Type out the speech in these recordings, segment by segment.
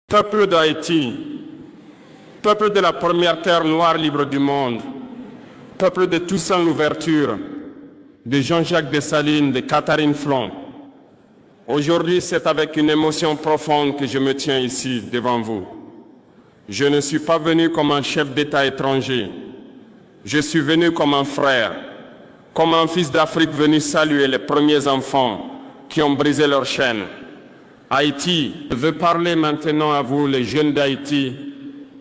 Peuple d'Haïti, peuple de la première terre noire libre du monde, peuple de Toussaint Louverture, de Jean-Jacques Dessalines, de Catherine Flon. Aujourd'hui, c'est avec une émotion profonde que je me tiens ici devant vous. Je ne suis pas venu comme un chef d'État étranger. Je suis venu comme un frère, comme un fils d'Afrique venu saluer les premiers enfants qui ont brisé leurs chaînes. Haïti, je veux parler maintenant à vous, les jeunes d'Haïti,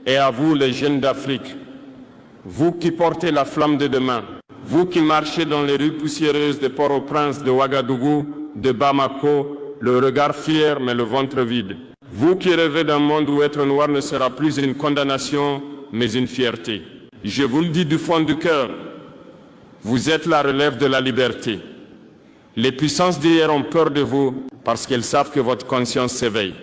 et à vous, les jeunes d'Afrique. Vous qui portez la flamme de demain, vous qui marchez dans les rues poussiéreuses de Port-au-Prince, de Ouagadougou, de Bamako, le regard fier mais le ventre vide. Vous qui rêvez d'un monde où être noir ne sera plus une condamnation, mais une fierté. Je vous le dis du fond du cœur, vous êtes la relève de la liberté. Les puissances d'hier ont peur de vous parce qu'elles savent que votre conscience s'éveille.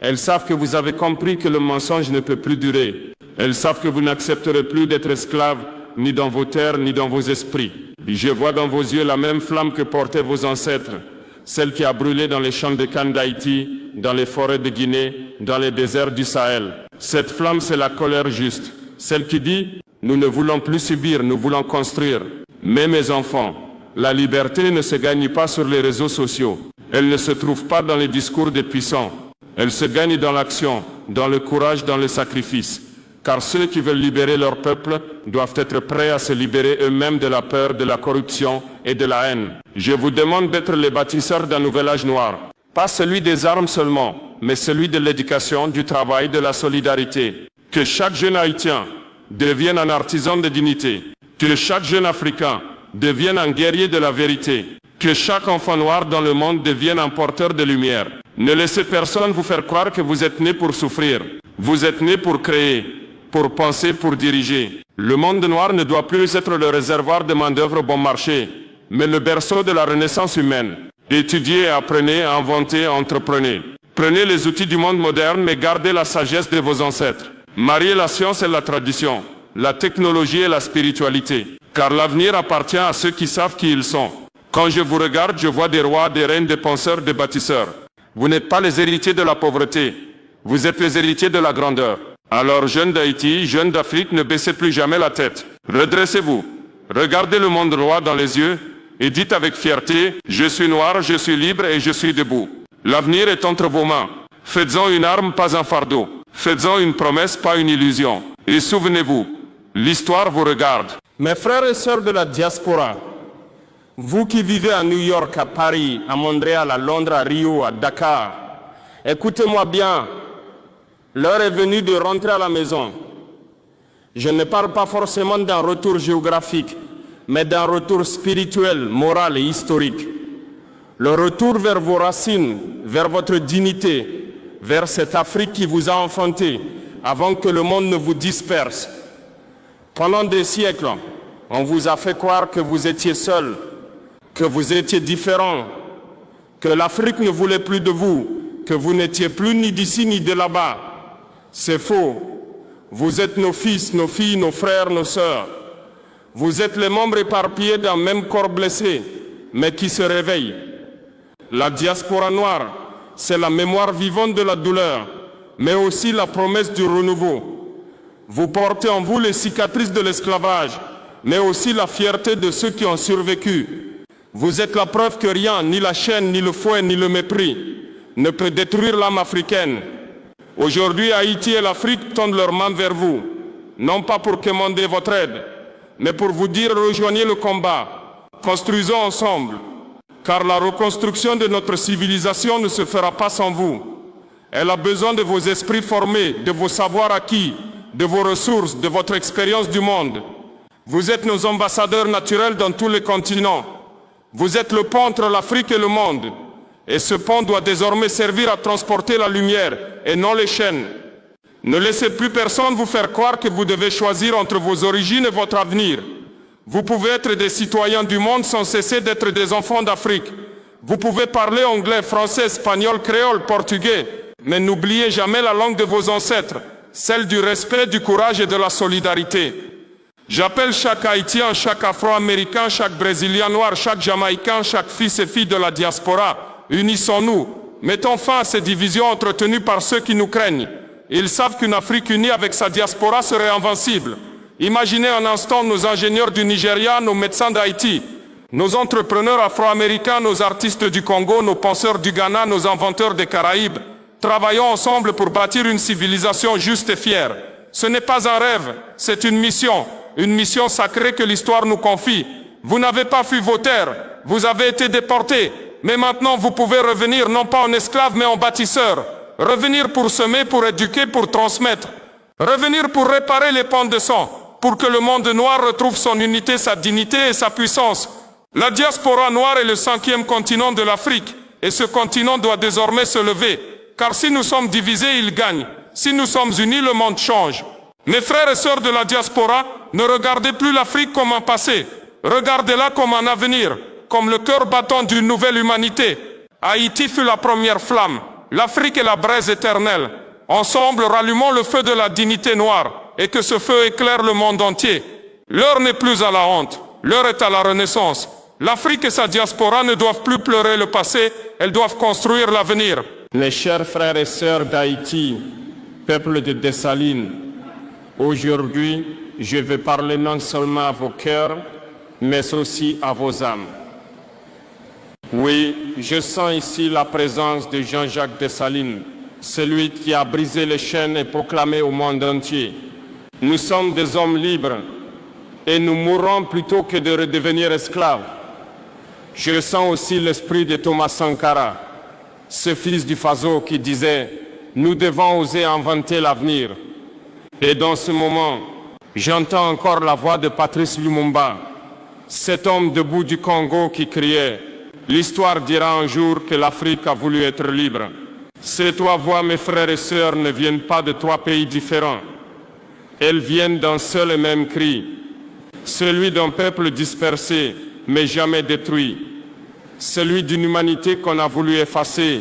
Elles savent que vous avez compris que le mensonge ne peut plus durer. Elles savent que vous n'accepterez plus d'être esclaves, ni dans vos terres, ni dans vos esprits. Je vois dans vos yeux la même flamme que portaient vos ancêtres, celle qui a brûlé dans les champs de canne d'Haïti, dans les forêts de Guinée, dans les déserts du Sahel. Cette flamme, c'est la colère juste, celle qui dit « Nous ne voulons plus subir, nous voulons construire ». Mais mes enfants, la liberté ne se gagne pas sur les réseaux sociaux. Elle ne se trouve pas dans les discours des puissants. Elle se gagne dans l'action, dans le courage, dans le sacrifice. Car ceux qui veulent libérer leur peuple doivent être prêts à se libérer eux-mêmes de la peur, de la corruption et de la haine. Je vous demande d'être les bâtisseurs d'un nouvel âge noir. Pas celui des armes seulement, mais celui de l'éducation, du travail, de la solidarité. Que chaque jeune Haïtien devienne un artisan de dignité. Que chaque jeune Africain devienne un guerrier de la vérité. Que chaque enfant noir dans le monde devienne un porteur de lumière. Ne laissez personne vous faire croire que vous êtes né pour souffrir. Vous êtes né pour créer, pour penser, pour diriger. Le monde noir ne doit plus être le réservoir de main-d'œuvre bon marché, mais le berceau de la renaissance humaine. Étudiez, apprenez, inventez, entreprenez. Prenez les outils du monde moderne, mais gardez la sagesse de vos ancêtres. Mariez la science et la tradition, la technologie et la spiritualité. Car l'avenir appartient à ceux qui savent qui ils sont. Quand je vous regarde, je vois des rois, des reines, des penseurs, des bâtisseurs. Vous n'êtes pas les héritiers de la pauvreté, vous êtes les héritiers de la grandeur. Alors, jeunes d'Haïti, jeunes d'Afrique, ne baissez plus jamais la tête. Redressez-vous, regardez le monde droit dans les yeux et dites avec fierté, je suis noir, je suis libre et je suis debout. L'avenir est entre vos mains. Faites-en une arme, pas un fardeau. Faites-en une promesse, pas une illusion. Et souvenez-vous, l'histoire vous regarde. Mes frères et sœurs de la diaspora, vous qui vivez à New York, à Paris, à Montréal, à Londres, à Rio, à Dakar, écoutez-moi bien, l'heure est venue de rentrer à la maison. Je ne parle pas forcément d'un retour géographique, mais d'un retour spirituel, moral et historique. Le retour vers vos racines, vers votre dignité, vers cette Afrique qui vous a enfanté, avant que le monde ne vous disperse. Pendant des siècles, on vous a fait croire que vous étiez seul, que vous étiez différent, que l'Afrique ne voulait plus de vous, que vous n'étiez plus ni d'ici ni de là-bas. C'est faux. Vous êtes nos fils, nos filles, nos frères, nos sœurs. Vous êtes les membres éparpillés d'un même corps blessé, mais qui se réveille. La diaspora noire, c'est la mémoire vivante de la douleur, mais aussi la promesse du renouveau. Vous portez en vous les cicatrices de l'esclavage, mais aussi la fierté de ceux qui ont survécu. Vous êtes la preuve que rien, ni la chaîne, ni le fouet, ni le mépris, ne peut détruire l'âme africaine. Aujourd'hui, Haïti et l'Afrique tendent leurs mains vers vous, non pas pour commander votre aide, mais pour vous dire rejoignez le combat, construisons ensemble, car la reconstruction de notre civilisation ne se fera pas sans vous. Elle a besoin de vos esprits formés, de vos savoirs acquis, de vos ressources, de votre expérience du monde. Vous êtes nos ambassadeurs naturels dans tous les continents. Vous êtes le pont entre l'Afrique et le monde. Et ce pont doit désormais servir à transporter la lumière et non les chaînes. Ne laissez plus personne vous faire croire que vous devez choisir entre vos origines et votre avenir. Vous pouvez être des citoyens du monde sans cesser d'être des enfants d'Afrique. Vous pouvez parler anglais, français, espagnol, créole, portugais, mais n'oubliez jamais la langue de vos ancêtres, celle du respect, du courage et de la solidarité. J'appelle chaque Haïtien, chaque Afro-Américain, chaque Brésilien noir, chaque Jamaïcain, chaque fils et fille de la diaspora. Unissons-nous, Mettons fin à ces divisions entretenues par ceux qui nous craignent. Ils savent qu'une Afrique unie avec sa diaspora serait invincible. Imaginez un instant nos ingénieurs du Nigeria, nos médecins d'Haïti, nos entrepreneurs afro-américains, nos artistes du Congo, nos penseurs du Ghana, nos inventeurs des Caraïbes, travaillant ensemble pour bâtir une civilisation juste et fière. Ce n'est pas un rêve, c'est une mission sacrée que l'histoire nous confie. Vous n'avez pas fui vos terres, vous avez été déportés, mais maintenant vous pouvez revenir non pas en esclaves mais en bâtisseurs. Revenir pour semer, pour éduquer, pour transmettre. Revenir pour réparer les pentes de sang, pour que le monde noir retrouve son unité, sa dignité et sa puissance. La diaspora noire est le 5e continent de l'Afrique, et ce continent doit désormais se lever, car si nous sommes divisés, il gagne. Si nous sommes unis, le monde change. Mes frères et sœurs de la diaspora, ne regardez plus l'Afrique comme un passé, regardez-la comme un avenir, comme le cœur battant d'une nouvelle humanité. Haïti fut la première flamme. L'Afrique est la braise éternelle. Ensemble, rallumons le feu de la dignité noire et que ce feu éclaire le monde entier. L'heure n'est plus à la honte, l'heure est à la renaissance. L'Afrique et sa diaspora ne doivent plus pleurer le passé, elles doivent construire l'avenir. Mes chers frères et sœurs d'Haïti, peuple de Dessalines, aujourd'hui, je vais parler non seulement à vos cœurs, mais aussi à vos âmes. Oui, je sens ici la présence de Jean-Jacques Dessalines, celui qui a brisé les chaînes et proclamé au monde entier. Nous sommes des hommes libres et nous mourrons plutôt que de redevenir esclaves. Je sens aussi l'esprit de Thomas Sankara, ce fils du Faso qui disait « Nous devons oser inventer l'avenir ». Et dans ce moment, j'entends encore la voix de Patrice Lumumba, cet homme debout du Congo qui criait « L'histoire dira un jour que l'Afrique a voulu être libre. » Ces 3 voix, mes frères et sœurs, ne viennent pas de 3 pays différents. Elles viennent d'un seul et même cri, celui d'un peuple dispersé, mais jamais détruit, celui d'une humanité qu'on a voulu effacer.